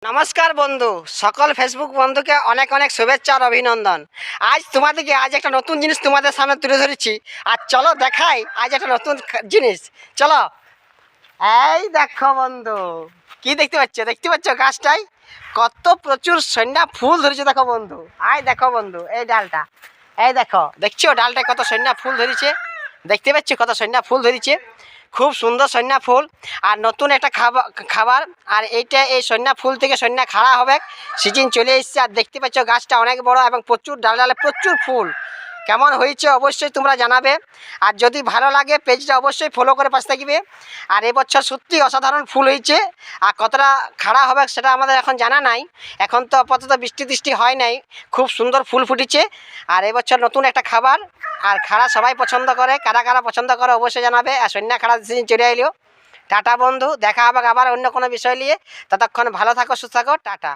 নমস্কার বন্ধু, সকল ফেসবুক বন্ধুকে অনেক অনেক শুভেচ্ছা আর অভিনন্দন। আজ একটা নতুন জিনিস তোমাদের সামনে তুলে ধরেছি। আর চলো দেখাই আজ একটা নতুন জিনিস। চলো, এই দেখো বন্ধু, কি দেখতে পাচ্ছ গাছটাই কত প্রচুর সন্ধ্যা ফুল ধরেছে। দেখো বন্ধু, দেখো বন্ধু, এই ডালটা, দেখছো ডালটায় কত সন্ধ্যা ফুল ধরেছে। দেখতে পাচ্ছ কত সন্ধ্যা ফুল ধরেছে, খুব সুন্দর সন্ধ্যা ফুল। আর নতুন একটা খাবার। আর এই সন্ধ্যা ফুল থেকে সন্ধ্যা খাড়া হবে, সিজন চলে এসছে। আর দেখতে পাচ্ছ গাছটা অনেক বড় এবং প্রচুর ডালে প্রচুর ফুল। কেমন হয়েছে অবশ্যই তোমরা জানাবে। আর যদি ভালো লাগে পেজটা অবশ্যই ফলো করে পাশে থাকবে। আর এবছর সত্যি অসাধারণ ফুল হয়েছে। আর কতটা খাড়া হবে সেটা আমাদের এখন জানা নাই, এখন তো আপাতত বৃষ্টি হয় নাই। খুব সুন্দর ফুল ফুটেছে। আর এবছর নতুন একটা খাবার। আর খাড়া সবাই পছন্দ করে, কারা কারা পছন্দ করে অবশ্যই জানাবে। আর সন্ধ্যা খাড়া সিজন চলে এলো। টাটা বন্ধু, দেখা হবে আবার অন্য কোনো বিষয় নিয়ে। ততক্ষণ ভালো থাকো, সুস্থ থাকো, টাটা।